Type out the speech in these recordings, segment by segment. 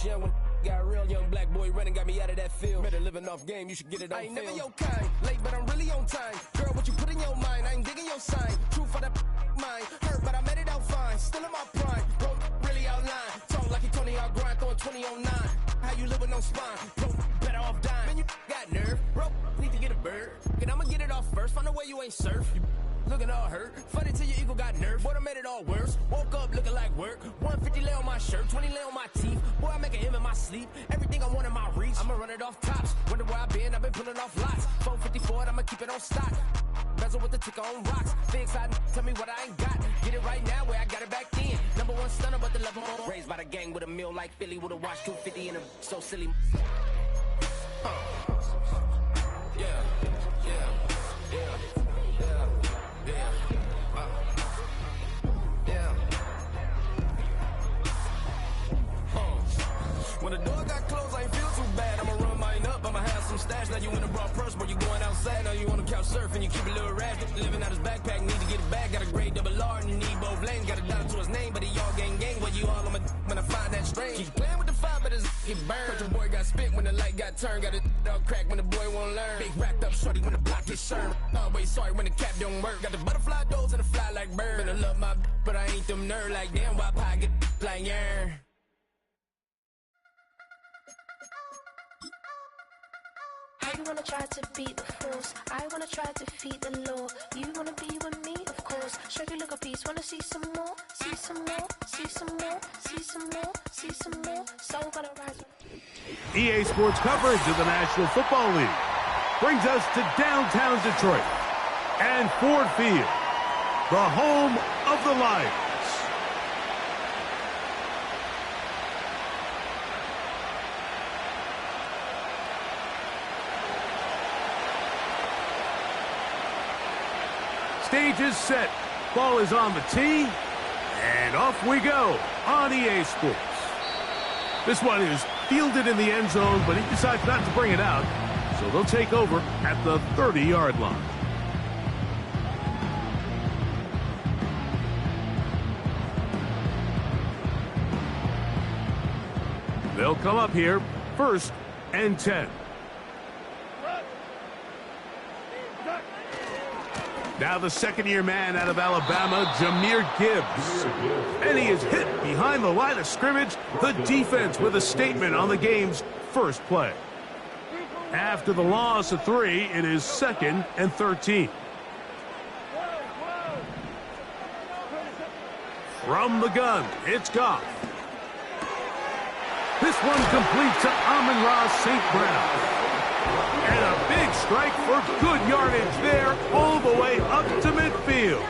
was young when got real. Young black boy running got me out of that field. Better living off game, you should get it on film. I ain't never your kind, late but I'm really on time. Girl, what you put in your mind, I ain't digging your sign. True for that mind, hurt but I made it out fine. Still in my prime, bro, really outline. Talk like you Tony, I'll grind, throwing 20 on 9. How you live with no spine, bro, better off dying. Man, you got nerve, bro, need to get a bird. And I'ma get it off first, find a way you ain't surf. You looking all hurt, funny till your ego got nerve. Boy, I made it all worse, woke up looking like work. 150 lay on my shirt, 20 lay on my teeth. Boy, I make an M in my sleep, everything I want in my reach. I'ma run it off tops, wonder where I been, I've been pulling off lots. 454, I'ma keep it on stock. Bezel with the ticker on rocks. Big side, tell me what I ain't got. Get it right now where I got it back then. Number one stunner, but the level more. Raised by the gang with a meal like Philly, with a watch 250 and a so silly. Yeah, yeah, yeah, yeah, yeah. When the door got closed, I ain't feel too bad. I'ma run mine up, I'ma have some stash. Now you in a broad purse, but you going outside. Now you on the couch surfing, you keep a little rash. Living out his backpack, need to get it back. Got a grade double R and you need both lanes. Got a dollar to his name, but he all gang. Where you all on my when I find that strange. Keep playing with the fire, but his get burned. But your boy got spit when the light got turned. Got a dog crack when the boy won't learn. Big wrapped up shorty when the block gets shurned. Always sorry when the cap don't work. Got the butterfly doors and the fly like bird. And I love my but I ain't them nerd like damn. Why pie get like yarn? You wanna try to beat the force, I wanna try to defeat the law. You wanna be with me, of course. Show you look a piece, wanna see some more, see some more, see some more, see some more, see some more. So gonna rise. EA Sports coverage of the National Football League brings us to downtown Detroit and Ford Field, the home of the Lions. Stage is set, ball is on the tee, and off we go on EA Sports. This one is fielded in the end zone, but he decides not to bring it out, so they'll take over at the 30-yard line. They'll come up here, 1st and 10. Now the second-year man out of Alabama, Jahmyr Gibbs. And he is hit behind the line of scrimmage. The defense with a statement on the game's first play. After the loss of 3, it is 2nd and 13. From the gun, it's Goff. This one complete to Amon-Ra St. Brown. And a big strike for good yardage there all the way up to midfield.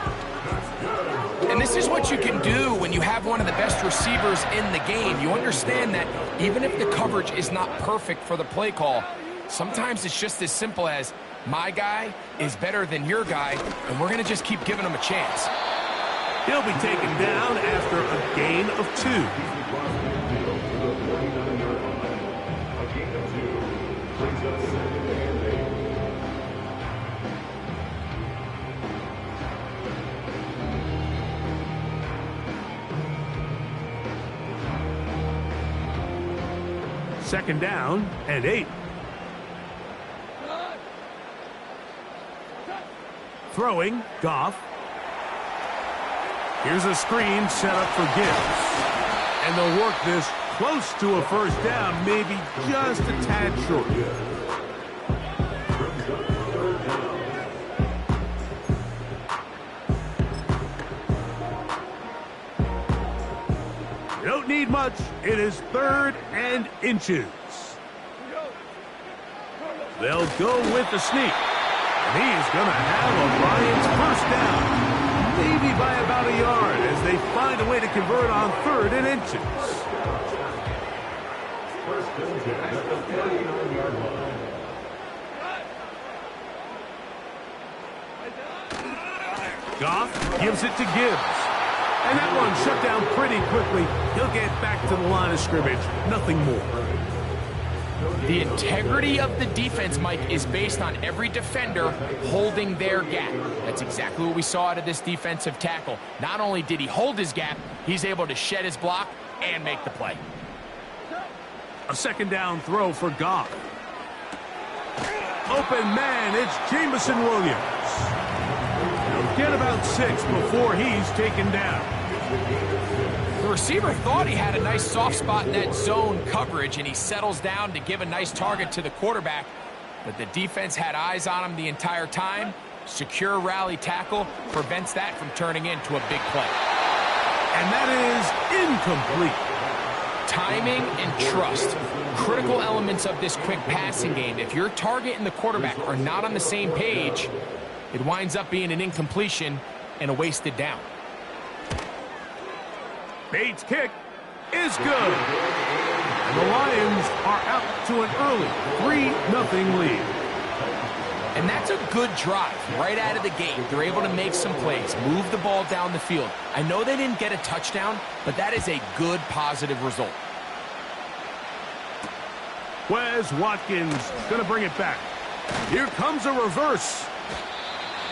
And this is what you can do when you have one of the best receivers in the game. You understand that even if the coverage is not perfect for the play call, sometimes it's just as simple as my guy is better than your guy, and we're going to just keep giving him a chance. He'll be taken down after a gain of 2. Second down and 8. Throwing, Goff. Here's a screen set up for Gibbs. And they'll work this close to a first down, maybe just a tad short. You don't need much. It is 3rd and inches. They'll go with the sneak. And he's going to have a Lions first down. Maybe by about a yard as they find a way to convert on 3rd and inches. Goff gives it to Gibbs. And that one shut down pretty quickly. He'll get back to the line of scrimmage. Nothing more. The integrity of the defense, Mike, is based on every defender holding their gap. That's exactly what we saw out of this defensive tackle. Not only did he hold his gap, he's able to shed his block and make the play. A second down throw for Goff. Open man, it's Jamison Williams. He'll get about 6 before he's taken down. The receiver thought he had a nice soft spot in that zone coverage, and he settles down to give a nice target to the quarterback. But the defense had eyes on him the entire time. Secure rally tackle prevents that from turning into a big play. And that is incomplete. Timing and trust, critical elements of this quick passing game. If your target and the quarterback are not on the same page, it winds up being an incompletion and a wasted down. Bates' kick is good. And the Lions are out to an early 3-0 lead. And that's a good drive right out of the gate. They're able to make some plays, move the ball down the field. I know they didn't get a touchdown, but that is a good, positive result. Wes Watkins going to bring it back. Here comes a reverse.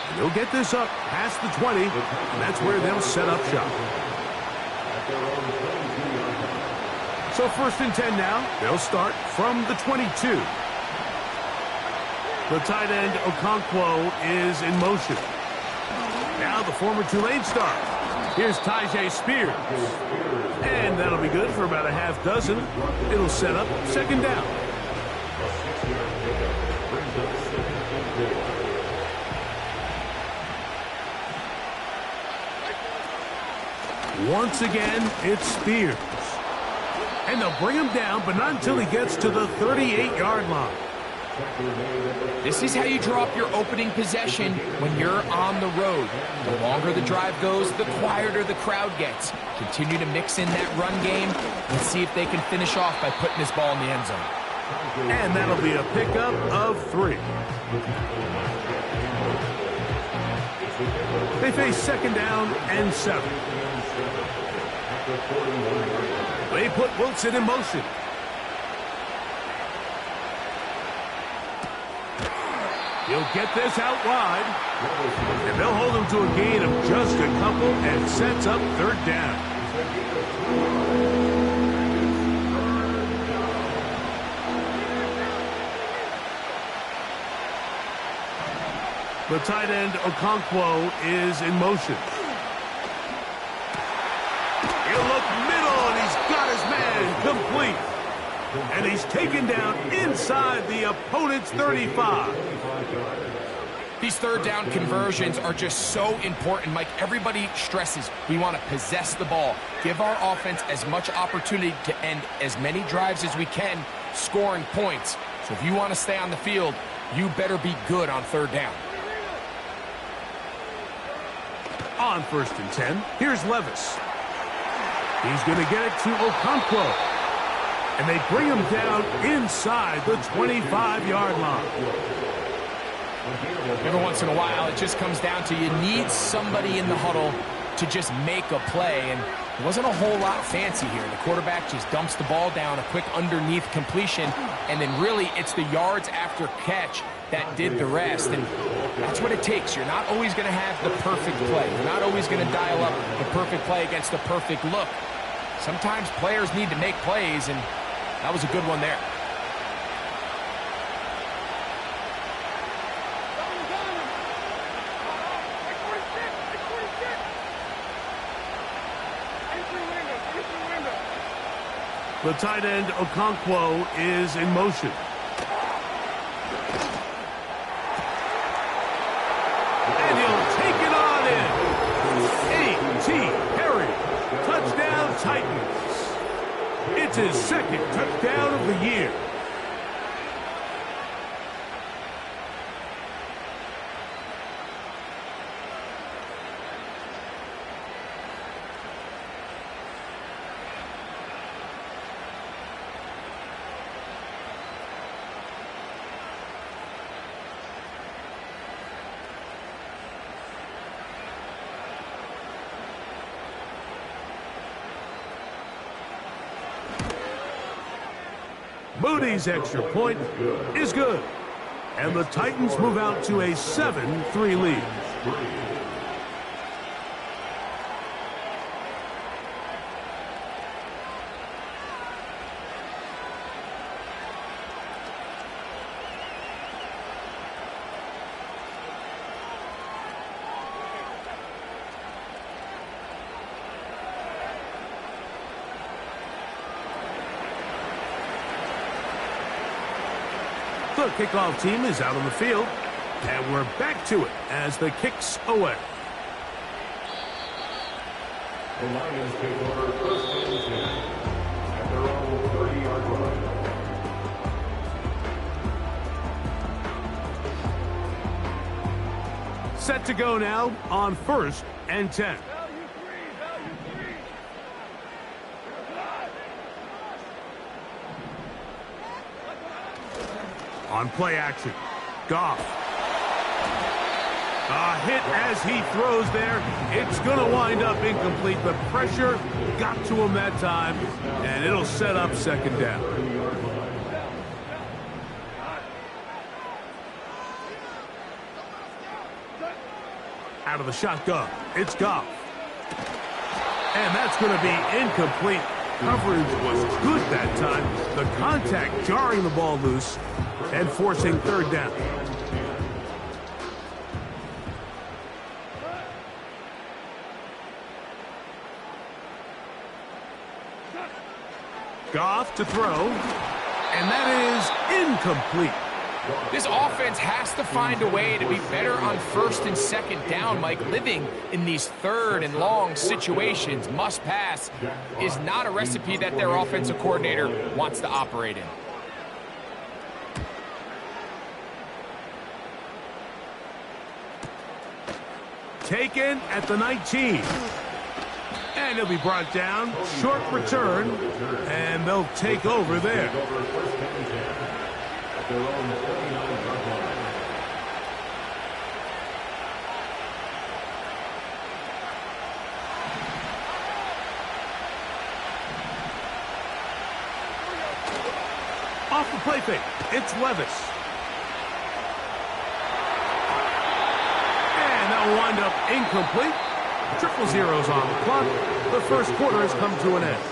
And they'll get this up past the 20, and that's where they'll set up shop. So 1st and 10 now. They'll start from the 22. The tight end, Okonkwo, is in motion. Now the former Tulane star. Here's Tyjae Spears. And that'll be good for about a half dozen. It'll set up 2nd down. Once again, it's Spears. And they'll bring him down, but not until he gets to the 38-yard line. This is how you draw up your opening possession when you're on the road. The longer the drive goes, the quieter the crowd gets. Continue to mix in that run game and see if they can finish off by putting this ball in the end zone. And that'll be a pickup of 3. They face 2nd down and 7. They put Wilson in motion. He'll get this out wide. And they'll hold him to a gain of just a couple and sets up 3rd down. The tight end, Okonkwo, is in motion. He'll look middle, and he's got his man complete. And he's taken down inside the opponent's 35. These 3rd down conversions are just so important, Mike. Everybody stresses we want to possess the ball, give our offense as much opportunity to end as many drives as we can, scoring points. So if you want to stay on the field, you better be good on 3rd down. On 1st and 10, here's Levis. He's going to get it to Okonkwo. And they bring him down inside the 25-yard line. Every once in a while, it just comes down to you need somebody in the huddle to just make a play. And it wasn't a whole lot fancy here. The quarterback just dumps the ball down, a quick underneath completion, and then really it's the yards after catch that did the rest. And that's what it takes. You're not always going to have the perfect play. You're not always going to dial up the perfect play against the perfect look. Sometimes players need to make plays, and that was a good one there. The tight end, Okonkwo, is in motion. And he'll take it on in. A.T. Perry. Touchdown, Titans. It's his 2nd touchdown of the year. Moody's extra point is good. And the Titans move out to a 7-3 lead. The kickoff team is out on the field, and we're back to it as the kick's away. The Lions take over first and 10 at their own 30-yard line. Set to go now on first and 10. On play action, Goff. A hit as he throws there. It's going to wind up incomplete. The pressure got to him that time, and it'll set up second down. Out of the shotgun, it's Goff. And that's going to be incomplete. Coverage was good that time. The contact jarring the ball loose and forcing third down. Goff to throw, and that is incomplete. This offense has to find a way to be better on first and second down, Mike. Living in these third and long situations, must pass, is not a recipe that their offensive coordinator wants to operate in. Taken at the 19. And he'll be brought down. Short return, and they'll take over there. Off the play fake, it's Levis. And that'll wind up incomplete. Triple zeros on the clock. The first quarter has come to an end.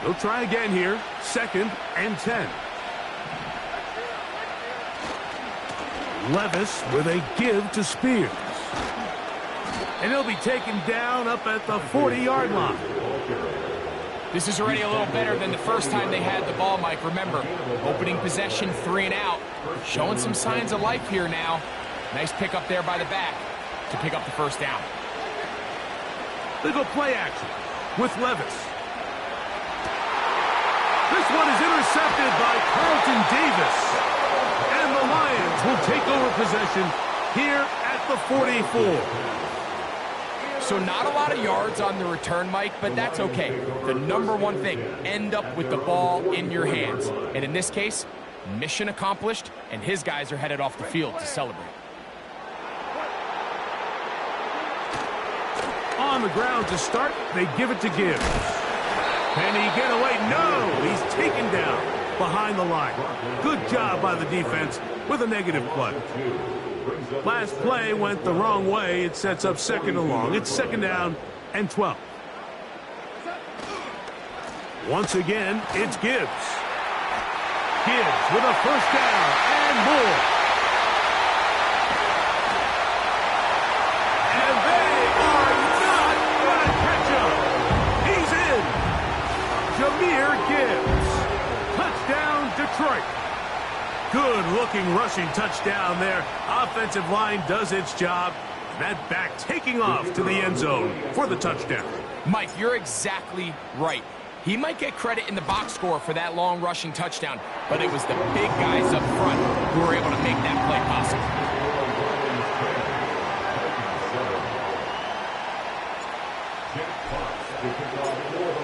They'll try again here. Second and 10. Levis with a give to Spears. And he'll be taken down up at the 40-yard line. This is already a little better than the first time they had the ball, Mike. Remember, opening possession, 3 and out. Showing some signs of life here now. Nice pick up there by the back to pick up the first down. They go play action with Levis. This one is intercepted by Carlton Davis. And the Lions will take over possession here at the 44. So not a lot of yards on the return, Mike, but that's okay. The number one thing, end up with the ball in your hands. And in this case, mission accomplished, and his guys are headed off the field to celebrate. On the ground to start, they give it to Gibbs. Can he get away? No! He's taken down behind the line. Good job by the defense with a negative play. Last play went the wrong way. It sets up second and long. It's second down and 12. Once again, it's Gibbs. Gibbs with a first down and more. And they are not going to catch him. He's in. Jahmyr Gibbs. Touchdown, Detroit. Good-looking rushing touchdown there. Offensive line does its job. That back taking off to the end zone for the touchdown. Mike, you're exactly right. He might get credit in the box score for that long rushing touchdown, but it was the big guys up front who were able to make that play possible.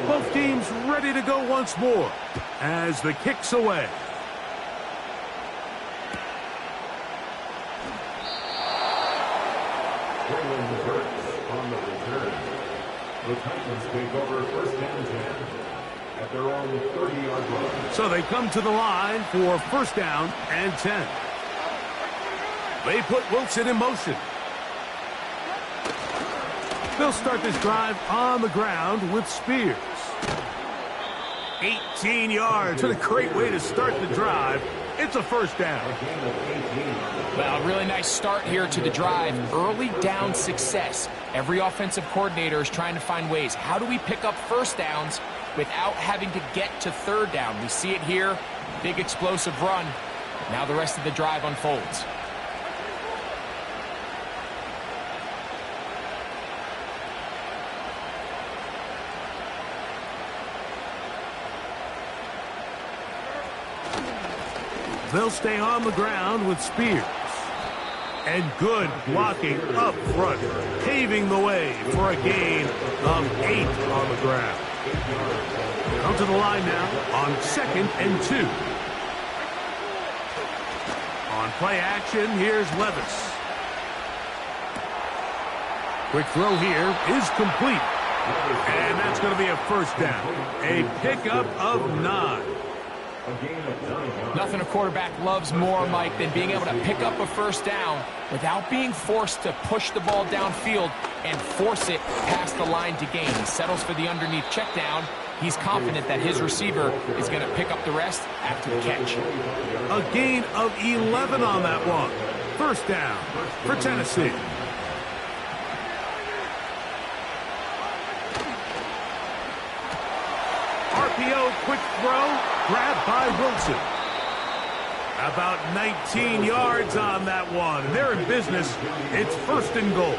Both teams ready to go once more as the kick's away. On the return. The Titans take over first and 10 at their own 30-yard line. So they come to the line for first down and 10. They put Wilson in motion. They'll start this drive on the ground with Spears. 18 yards. What a great way to start the drive. It's a first down. Well, a really nice start here to the drive. Early down success. Every offensive coordinator is trying to find ways. How do we pick up first downs without having to get to third down? We see it here. Big explosive run. Now the rest of the drive unfolds. They'll stay on the ground with Spears. And good blocking up front, paving the way for a gain of 8 on the ground. Come to the line now on 2nd and 2. On play action, here's Levis. Quick throw here is complete. And that's going to be a first down. A pickup of 9. Nothing a quarterback loves more, Mike, than being able to pick up a first down without being forced to push the ball downfield and force it past the line to gain. He settles for the underneath check down. He's confident that his receiver is going to pick up the rest after the catch. A gain of 11 on that one. First down for Tennessee. RPO quick throw. Grabbed by Wilson. About 19 yards on that one. They're in business. It's 1st and goal.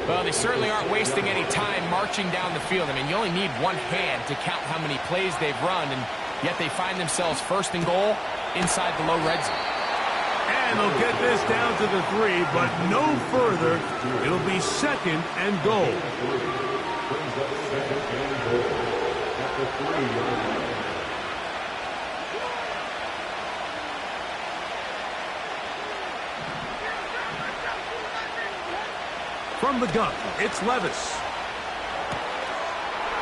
Well, they certainly aren't wasting any time marching down the field. I mean, you only need one hand to count how many plays they've run, and yet they find themselves 1st and goal inside the low red zone. And they'll get this down to the 3, but no further. It'll be 2nd and goal. From the gun, it's Levis.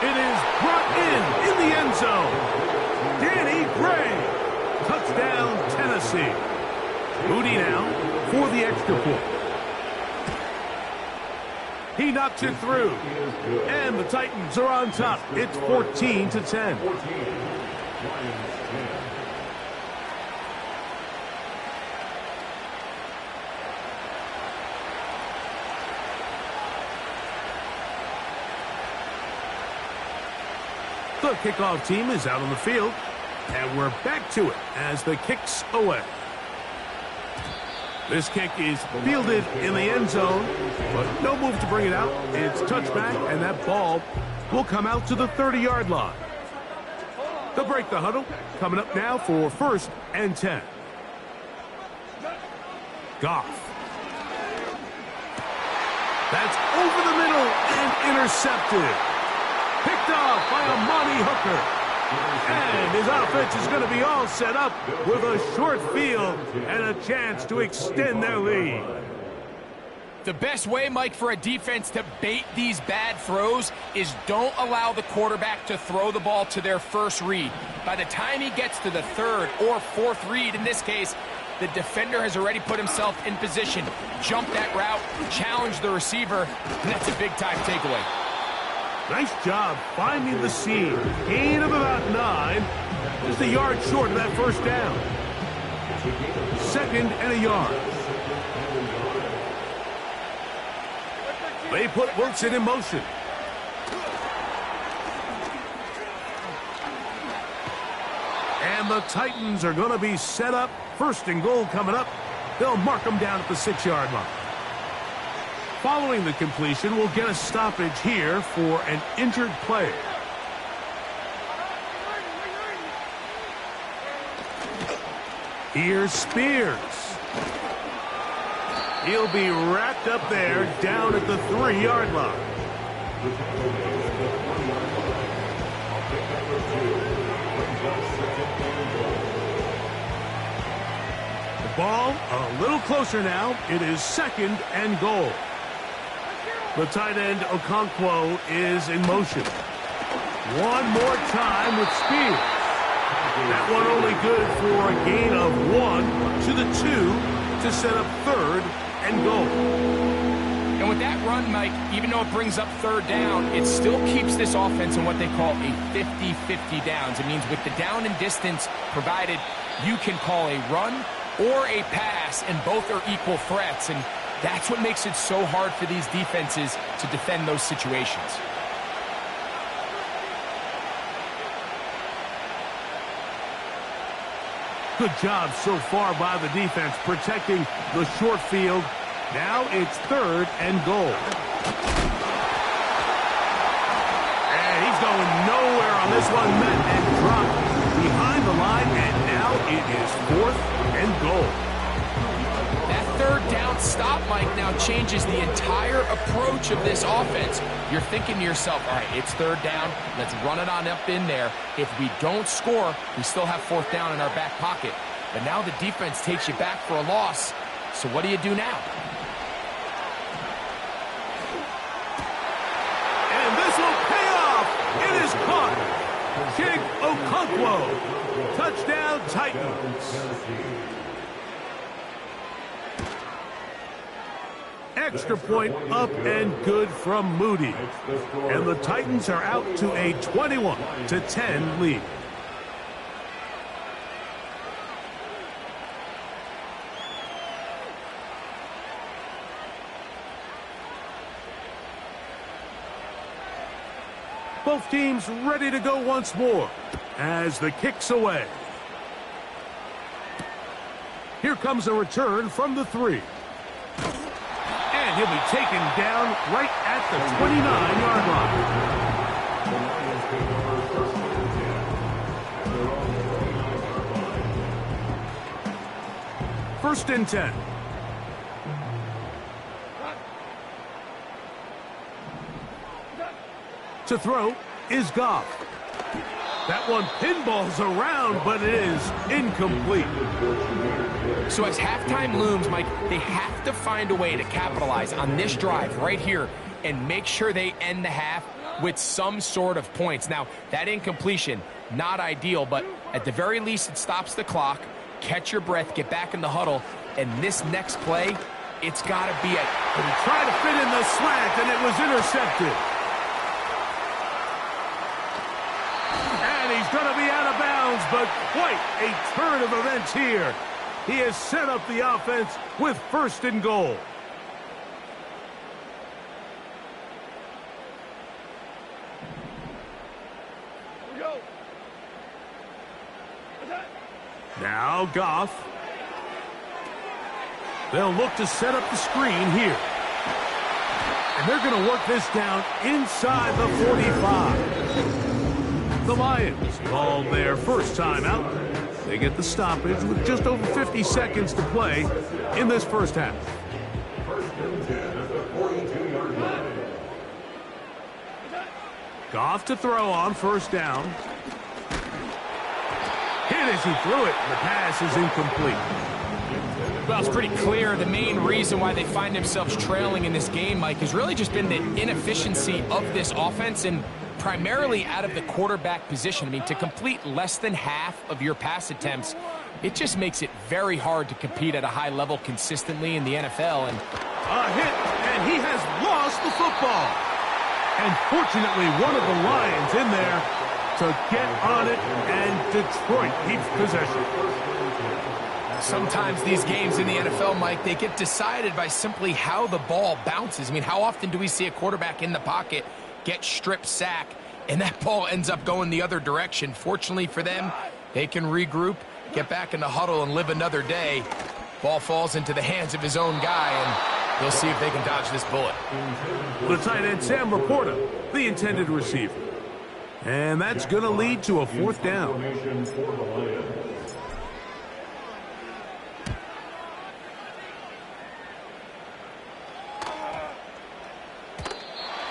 It is brought in the end zone. Danny Gray. Touchdown, Tennessee. Moody now for the extra point. He knocks it through. And the Titans are on top. It's 14-10. The kickoff team is out on the field, and we're back to it as the kick's away. This kick is fielded in the end zone, but no move to bring it out. It's touchback, and that ball will come out to the 30-yard line. They'll break the huddle. Coming up now for 1st and 10. Goff. That's over the middle and intercepted. Picked off by Amani Hooker. And his offense is going to be all set up with a short field and a chance to extend their lead. The best way, Mike, for a defense to bait these bad throws is don't allow the quarterback to throw the ball to their first read. By the time he gets to the 3rd or 4th read, in this case, the defender has already put himself in position. Jump that route, challenge the receiver, and that's a big-time takeaway. Nice job finding the seam. Gain of about 9. Just a yard short of that first down. 2nd and a yard. They put Wilson in motion. And the Titans are going to be set up. 1st and goal coming up. They'll mark them down at the 6-yard line. Following the completion, we'll get a stoppage here for an injured player. Here's Spears. He'll be wrapped up there down at the 3-yard line. The ball a little closer now. It is 2nd and goal. The tight end, Okonkwo, is in motion. One more time with Spears. That one only good for a gain of 1 to the 2 to set up 3rd and goal. And with that run, Mike, even though it brings up third down, it still keeps this offense in what they call a 50-50 downs. It means with the down and distance provided, you can call a run or a pass, and both are equal threats. And that's what makes it so hard for these defenses to defend those situations. Good job so far by the defense protecting the short field. Now it's 3rd and goal. And he's going nowhere on this one. Met and dropped behind the line, and now it is 4th and goal. That third down stop, Mike, now changes the entire approach of this offense. You're thinking to yourself, all right, it's 3rd down. Let's run it on up in there. If we don't score, we still have 4th down in our back pocket. But now the defense takes you back for a loss. So what do you do now? And this will pay off. It is caught. Chig Okonkwo. Touchdown, Titans. Extra point up and good from Moody. And the Titans are out to a 21-10 lead. Both teams ready to go once more as the kick's away. Here comes a return from the 3. And he'll be taken down right at the 29-yard line. 1st and 10. To throw is Goff. That one pinballs around, but it is incomplete. So as halftime looms, Mike, they have to find a way to capitalize on this drive right here and make sure they end the half with some sort of points. Now, that incompletion, not ideal, but at the very least it stops the clock. Catch your breath, get back in the huddle, and this next play, it's got to be a... But he tried to fit in the slant, and it was intercepted. He's going to be out of bounds, but quite a turn of events here. He has set up the offense with 1st and goal. Now Goff. They'll look to set up the screen here. And they're going to work this down inside the 45. The Lions called their first timeout. They get the stoppage with just over 50 seconds to play in this first half. 1st and 10 at the 42-yard line. Goff to throw on 1st down. Hit as he threw it. The pass is incomplete. Well, it's pretty clear the main reason why they find themselves trailing in this game, Mike, has really just been the inefficiency of this offense and primarily out of the quarterback position. I mean, to complete less than half of your pass attempts, it just makes it very hard to compete at a high level consistently in the NFL. And a hit, and he has lost the football. And fortunately, one of the Lions in there to get on it, and Detroit keeps possession. Sometimes these games in the NFL, Mike, they get decided by simply how the ball bounces. I mean, how often do we see a quarterback in the pocket get strip sack, and that ball ends up going the other direction? Fortunately for them, they can regroup, get back in the huddle, and live another day. Ball falls into the hands of his own guy, and they'll see if they can dodge this bullet. The tight end, Sam Laporta, the intended receiver. And that's going to lead to a 4th down.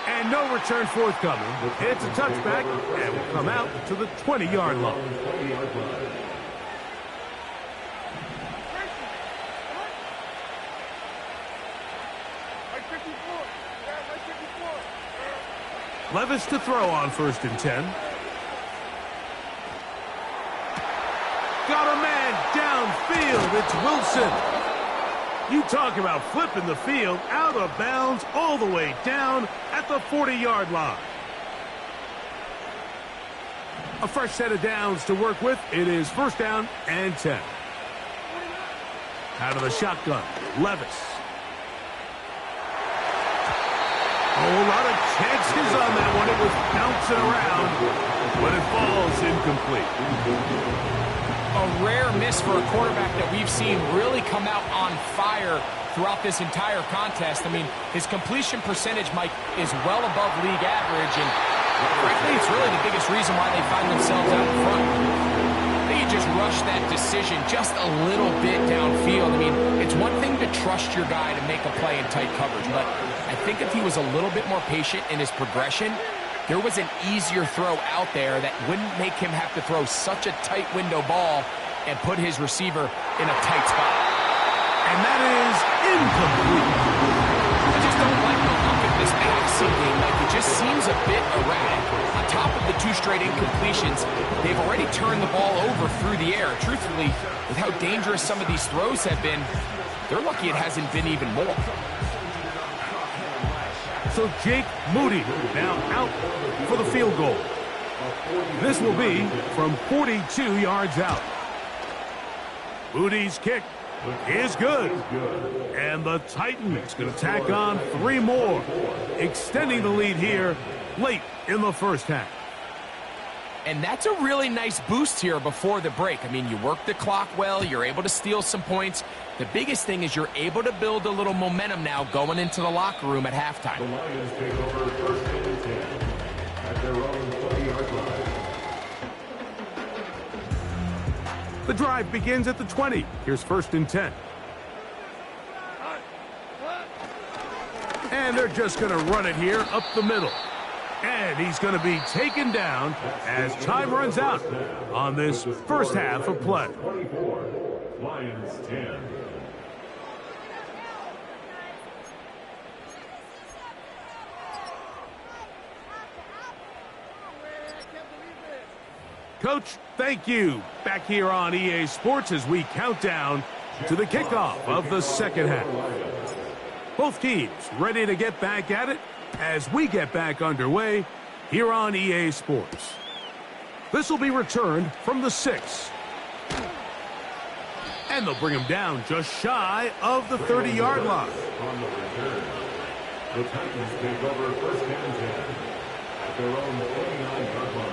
And no return forthcoming. It's a touchback, and will come out to the 20-yard line. Levis to throw on 1st and 10. Got a man downfield. It's Wilson. You talk about flipping the field out of bounds all the way down at the 40-yard line. A fresh set of downs to work with. It is first down and 10. Out of the shotgun, Levis. Oh, a lot of chances on that one. It was bouncing around, but it falls incomplete. A rare miss for a quarterback that we've seen really come out on fire throughout this entire contest. I mean, his completion percentage, Mike, is well above league average, and frankly, it's really the biggest reason why they find themselves out in front. They just rushed that decision just a little bit downfield. I mean, it's one thing to trust your guy to make a play in tight coverage, but I think if he was a little bit more patient in his progression, there was an easier throw out there that wouldn't make him have to throw such a tight window ball and put his receiver in a tight spot. And that is incomplete. I just don't like the look of this passing game. Like, it just seems a bit erratic. On top of the 2 straight incompletions, they've already turned the ball over through the air. Truthfully, with how dangerous some of these throws have been, they're lucky it hasn't been even more. So Jake Moody now out for the field goal. This will be from 42 yards out. Moody's kick is good. And the Titans going to tack on 3 more, extending the lead here late in the first half. And that's a really nice boost here before the break. I mean, you work the clock well, you're able to steal some points. The biggest thing is you're able to build a little momentum now going into the locker room at halftime. The Lions take over first and 10 at their own 20-yard line. The drive begins at the 20. Here's first and 10. And they're just going to run it here up the middle. And he's going to be taken down as time runs out on this first half of play. 24, Lions 10. Coach, thank you. Back here on EA Sports as we count down to the kickoff of the second half. Both teams ready to get back at it as we get back underway here on EA Sports. This will be returned from the 6. And they'll bring him down just shy of the 30-yard line. On the return, the Titans take over first and 10 at their own 49-yard line.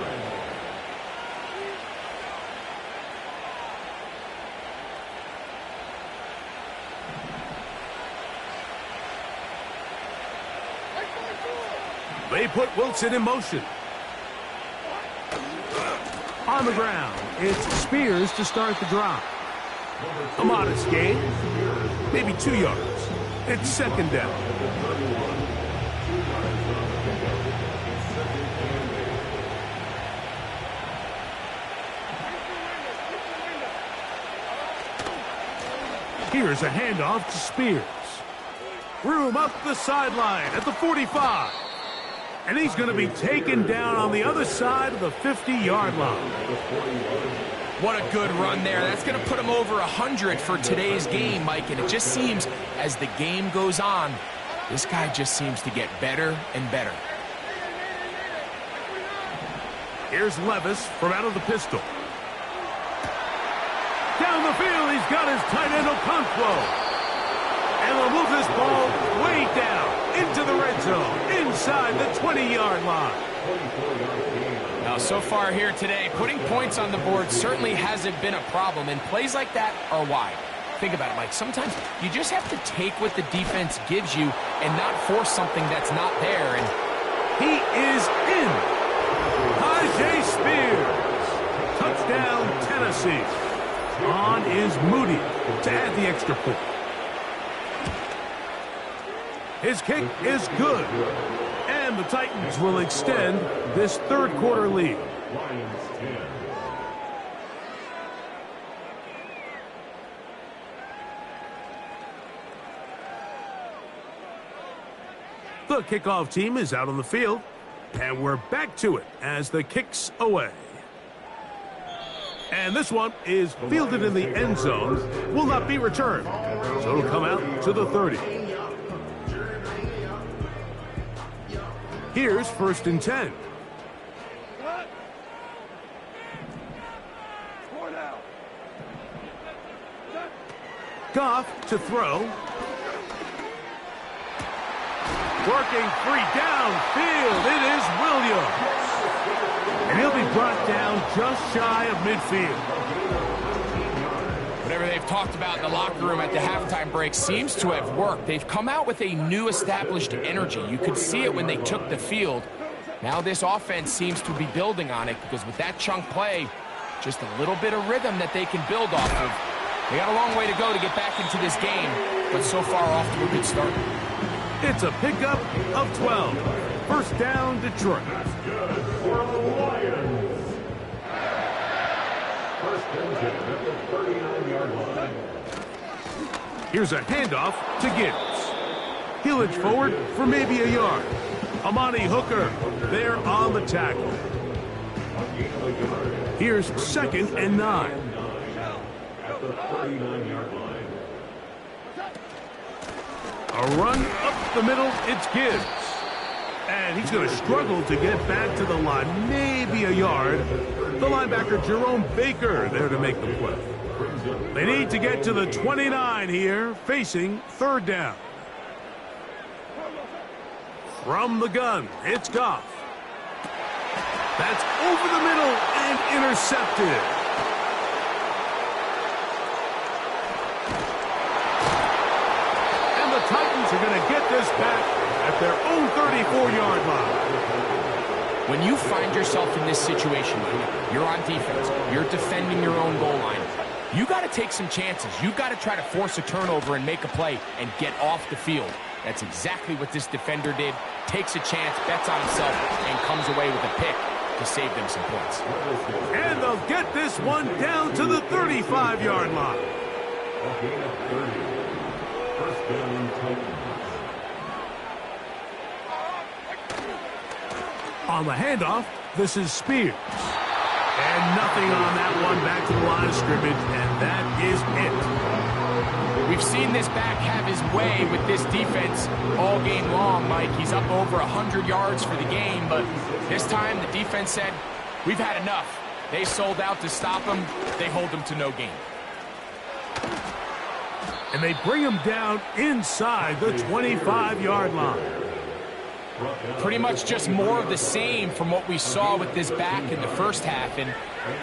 They put Wilson in motion. On the ground, it's Spears to start the drive. A modest gain, maybe 2 yards. It's second down. Here's a handoff to Spears. Room up the sideline at the 45. And he's going to be taken down on the other side of the 50-yard line. What a good run there. That's going to put him over 100 for today's game, Mike. And it just seems as the game goes on, this guy just seems to get better and better. Here's Levis from out of the pistol. Down the field, he's got his tight end Okonkwo. And they'll move this ball way down into the red zone, inside the 20-yard line. Now, so far here today, putting points on the board certainly hasn't been a problem, and plays like that are why. Think about it, Mike. Sometimes you just have to take what the defense gives you and not force something that's not there. And he is in. Tajay Spears. Touchdown, Tennessee. On is Moody to add the extra point. His kick is good. And the Titans will extend this third quarter lead. Lions 10. The kickoff team is out on the field. And we're back to it as the kick's away. And this one is fielded in the end zone, will not be returned. So it'll come out to the 30. Here's 1st and 10. Goff to throw. Working free downfield. It is Williams. And he'll be brought down just shy of midfield. Whatever they've talked about in the locker room at the halftime break seems to have worked. They've come out with a new established energy. You could see it when they took the field. Now this offense seems to be building on it because with that chunk play, just a little bit of rhythm that they can build off of. They got a long way to go to get back into this game, but so far off to a good start. It's a pickup of 12. 1st down, Detroit. For the Lions. 1st and 10 at the 39-yard line. Here's a handoff to Gibbs. He'll edge forward for maybe a yard. Amani Hooker there on the tackle. Here's 2nd and 9. At the 39-yard line. A run up the middle, it's Gibbs. And he's going to struggle to get back to the line, maybe a yard. The linebacker, Jerome Baker, there to make the play. They need to get to the 29 here, facing 3rd down. From the gun, it's Goff. That's over the middle and intercepted. The Titans are going to get this back at their own 34-yard line. When you find yourself in this situation, you're on defense, you're defending your own goal line, you got to take some chances. You got to try to force a turnover and make a play and get off the field. That's exactly what this defender did. Takes a chance, bets on himself, and comes away with a pick to save them some points. And they'll get this one down to the 35-yard line. Okay, 30. 1st down, Titans. On the handoff, this is Spears. And nothing on that one back to the line of scrimmage, and that is it. We've seen this back have his way with this defense all game long, Mike. He's up over 100 yards for the game, but this time the defense said, we've had enough. They sold out to stop him. They hold him to no gain. And they bring him down inside the 25-yard line. Pretty much just more of the same from what we saw with this back in the first half. And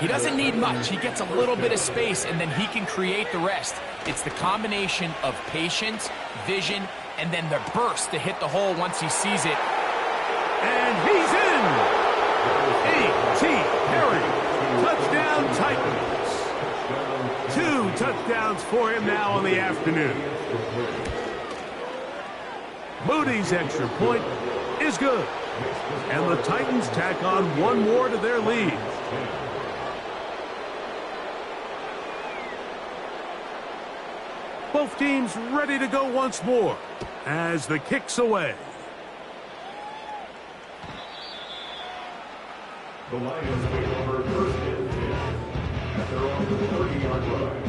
he doesn't need much. He gets a little bit of space, and then he can create the rest. It's the combination of patience, vision, and then the burst to hit the hole once he sees it. And he's in! A.T. Perry. Touchdown, Titans. 2 touchdowns for him now on the afternoon. Moody's extra point is good. And the Titans tack on one more to their lead. Both teams ready to go once more as the kick's away. The Lions take over 1st and 10 at their own 30-yard line.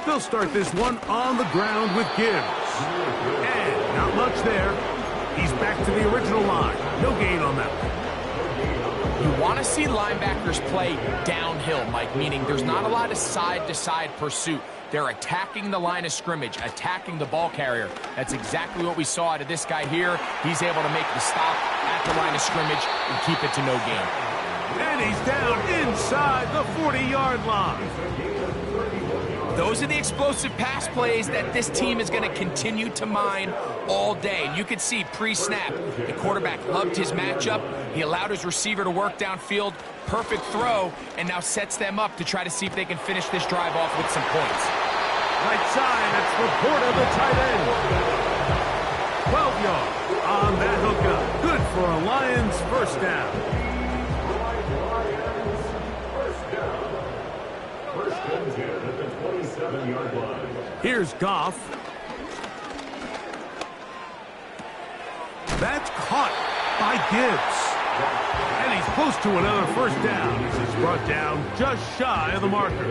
They'll start this one on the ground with Gibbs. And not much there. He's back to the original line. No gain on that one. You want to see linebackers play downhill, Mike, meaning there's not a lot of side-to-side pursuit. They're attacking the line of scrimmage, attacking the ball carrier. That's exactly what we saw out of this guy here. He's able to make the stop at the line of scrimmage and keep it to no gain. And he's down inside the 40-yard line. Those are the explosive pass plays that this team is going to continue to mine all day. And you can see pre-snap, the quarterback loved his matchup. He allowed his receiver to work downfield. Perfect throw, and now sets them up to try to see if they can finish this drive off with some points. Right side, that's Laporta, the tight end. 12 yards on that hookup. Good for a Lions first down. First and 10 at the 27-yard line. Here's Goff. That's caught by Gibbs. And he's close to another first down. This is brought down just shy of the marker.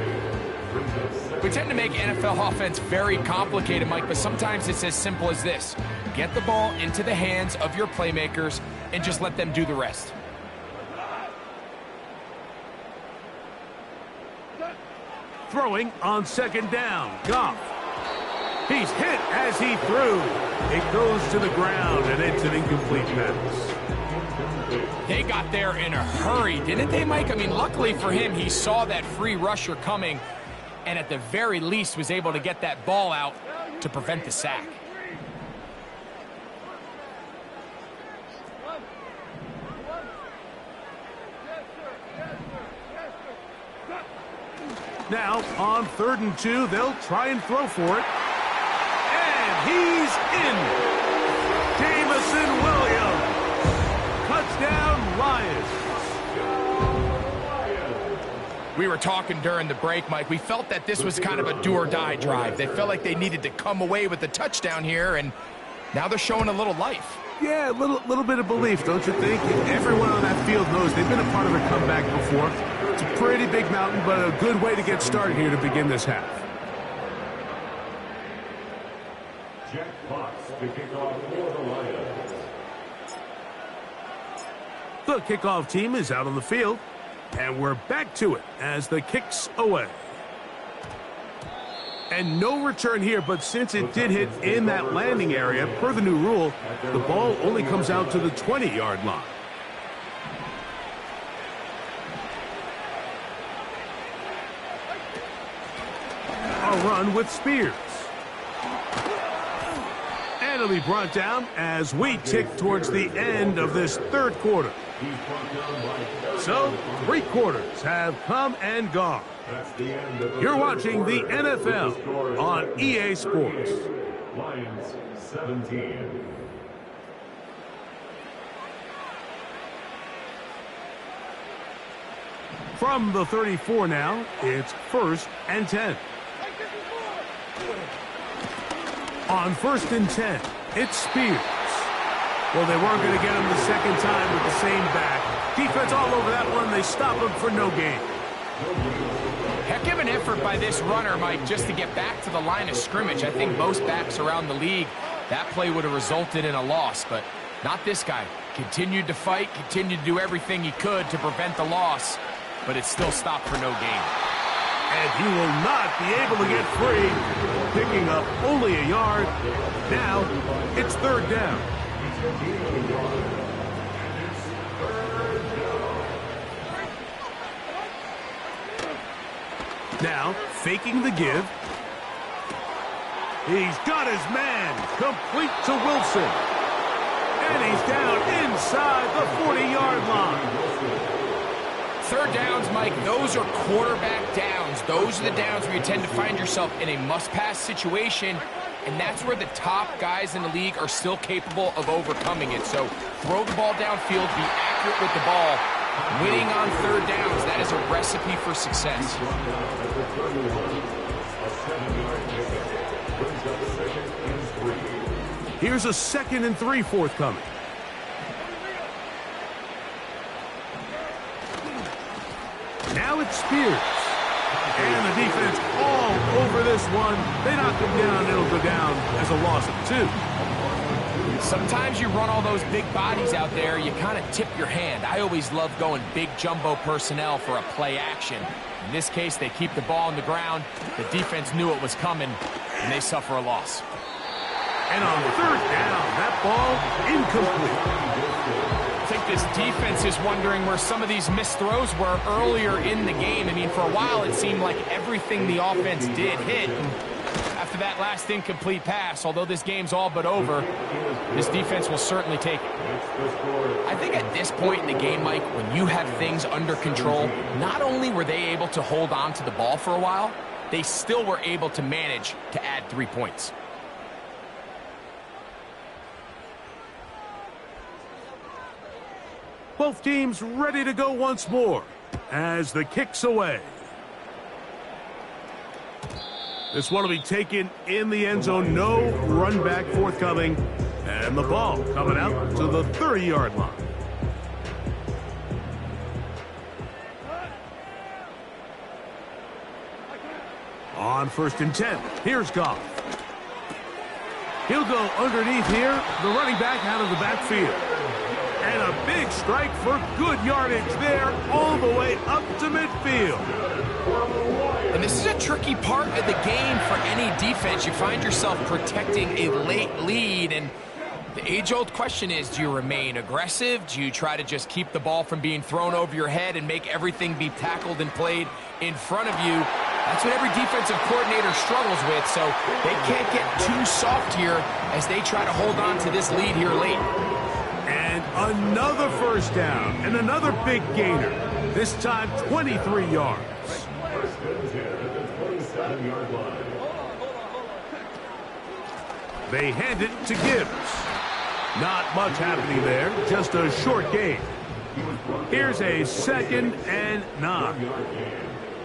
We tend to make NFL offense very complicated, Mike, but sometimes it's as simple as this. Get the ball into the hands of your playmakers and just let them do the rest. Throwing on second down. Goff. He's hit as he threw. It goes to the ground, and it's an incomplete pass. They got there in a hurry, didn't they, Mike? I mean, luckily for him, he saw that free rusher coming, and at the very least was able to get that ball out to prevent the sack. Now, on 3rd and 2, they'll try and throw for it. And he's in. Jamison Williams. Touchdown, Lions. We were talking during the break, Mike. We felt that this was kind of a do-or-die drive. They felt like they needed to come away with the touchdown here, and now they're showing a little life. Yeah, a little bit of belief, don't you think? Everyone on that field knows they've been a part of a comeback before. It's a pretty big mountain, but a good way to get started here to begin this half. Jack Fox to kick off for the Lions. The kickoff team is out on the field, and we're back to it as the kick's away. And no return here, but since it did hit in that landing area, per the new rule, the ball only comes out to the 20-yard line. A run with Spears. And it'll be brought down as we tick towards the end of this third quarter. So, 3 quarters have come and gone. You're watching the NFL on EA Sports. Lions 17. From the 34 now, it's 1st and 10. On 1st and 10, it's Spears. Well, they weren't going to get him the second time with the same back. Defense all over that one. They stop him for no gain. Heck of an effort by this runner, Mike, just to get back to the line of scrimmage. I think most backs around the league, that play would have resulted in a loss, but not this guy. Continued to fight, continued to do everything he could to prevent the loss, but it still stopped for no gain. And he will not be able to get free, picking up only a yard. Now, it's 3rd down. Now, faking the give. He's got his man, complete to Wilson. And he's down inside the 40-yard line. 3rd downs, Mike, those are quarterback downs. Those are the downs where you tend to find yourself in a must-pass situation, and that's where the top guys in the league are still capable of overcoming it. So throw the ball downfield, be accurate with the ball. Winning on 3rd downs, that is a recipe for success. Here's a 2nd and 3 forthcoming. Now it's Spears. And the defense all over this one. They knock him down. It'll go down as a loss of 2. Sometimes you run all those big bodies out there, you kind of tip your hand. I always love going big jumbo personnel for a play action. In this case, they keep the ball on the ground. The defense knew it was coming, and they suffer a loss. And on 3rd down, that ball incomplete. I think this defense is wondering where some of these missed throws were earlier in the game. I mean, for a while, it seemed like everything the offense did hit. After that last incomplete pass, although this game's all but over, this defense will certainly take it. I think at this point in the game, Mike, when you have things under control, not only were they able to hold on to the ball for a while, they still were able to manage to add 3 points. Both teams ready to go once more as the kick's away. This one will be taken in the end zone. No run back forthcoming And the ball coming out to the 30-yard line. On 1st and 10, here's Goff. He'll go underneath here, the running back out of the backfield. And a big strike for good yardage there all the way up to midfield. And this is a tricky part of the game for any defense. You find yourself protecting a late lead, and the age-old question is, do you remain aggressive? Do you try to just keep the ball from being thrown over your head and make everything be tackled and played in front of you? That's what every defensive coordinator struggles with, so they can't get too soft here as they try to hold on to this lead here late. And another first down and another big gainer, this time 23 yards. First and 10 at the 27-yard line. They hand it to Gibbs. Not much happening there, just a short gain. Here's a 2nd and 9.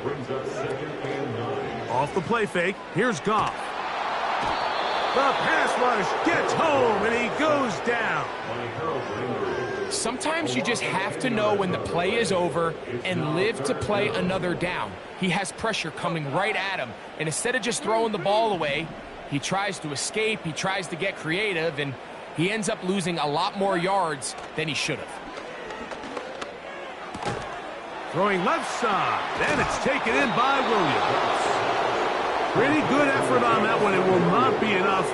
Brings up 2nd and 9. Off the play fake, here's Goff. The pass rush gets home, and he goes down. Sometimes you just have to know when the play is over and live to play another down. He has pressure coming right at him, and instead of just throwing the ball away, he tries to escape, he tries to get creative, and he ends up losing a lot more yards than he should have. Throwing left side, and it's taken in by Williams. Pretty good effort on that one. It will not be enough.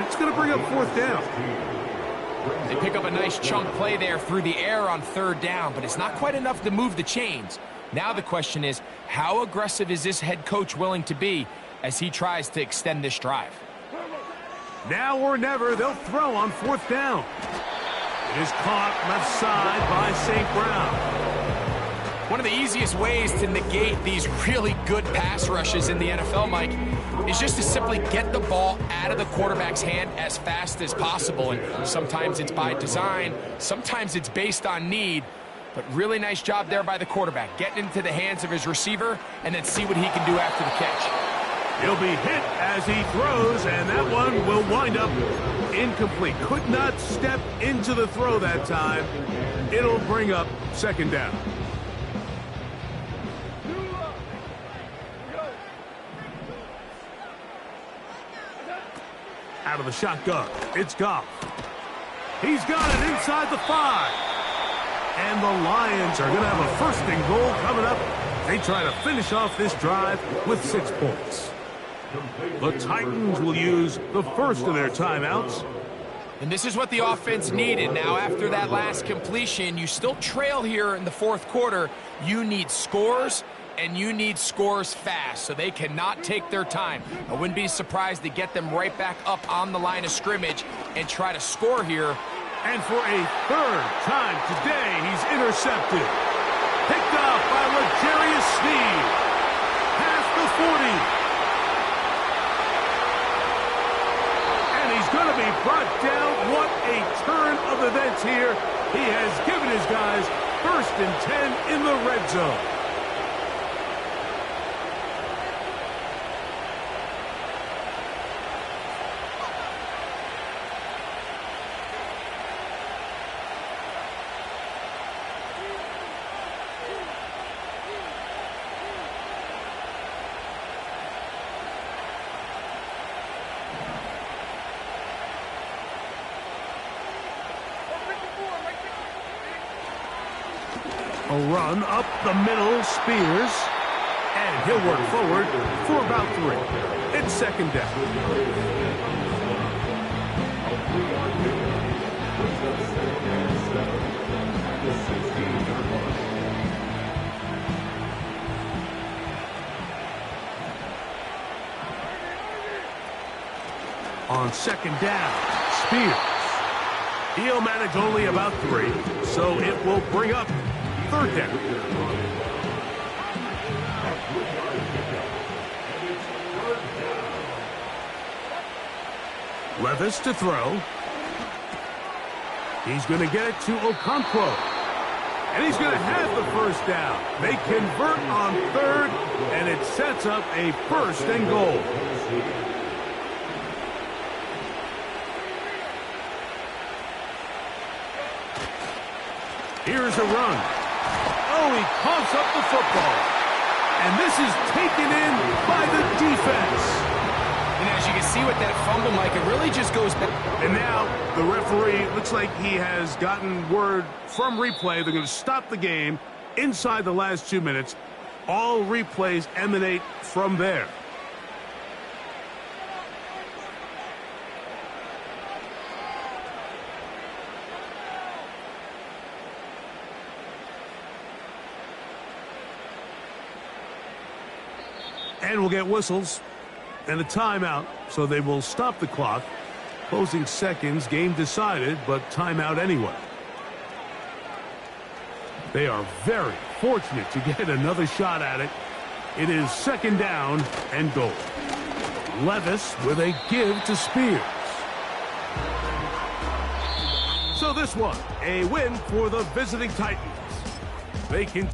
It's going to bring up 4th down. They pick up a nice chunk play there through the air on 3rd down, but it's not quite enough to move the chains. Now the question is, how aggressive is this head coach willing to be as he tries to extend this drive? Now or never, they'll throw on 4th down. It is caught left side by St. Brown. One of the easiest ways to negate these really good pass rushes in the NFL, Mike, is just to simply get the ball out of the quarterback's hand as fast as possible. And sometimes it's by design, sometimes it's based on need, but really nice job there by the quarterback, getting into the hands of his receiver and then see what he can do after the catch. He'll be hit as he throws, and that one will wind up incomplete. Could not step into the throw that time. It'll bring up 2nd down. Out of the shotgun, it's Goff. He's got it inside the 5. And the Lions are going to have a 1st and goal coming up. They try to finish off this drive with 6 points. The Titans will use the first of their timeouts. And this is what the offense needed. Now, after that last completion, you still trail here in the 4th quarter. You need scores, and you need scores fast, so they cannot take their time. I wouldn't be surprised to get them right back up on the line of scrimmage and try to score here. And for a 3rd time today, he's intercepted. Picked off by L'Jarius Sneed. Past the 40. And he's going to be brought down. What a turn of events here. He has given his guys 1st and 10 in the red zone. A run up the middle, Spears, and he'll work forward for about 3. It's 2nd down. On 2nd down, Spears. He'll manage only about 3, so it will bring up 3rd down. Levis to throw. He's going to get it to Okonkwo. And he's going to have the 1st down. They convert on 3rd, and it sets up a 1st and goal. Here's a run. Oh, he coughs up the football. And this is taken in by the defense. And as you can see with that fumble, Mike, it really just goes back. And now the referee looks like he has gotten word from replay. They're going to stop the game inside the last 2 minutes. All replays emanate from there. And we'll get whistles and a timeout, so they will stop the clock. Closing seconds, game decided, but timeout anyway. They are very fortunate to get another shot at it. It is second down and goal. Levis with a give to Spears. So this one, a win for the visiting Titans. They can...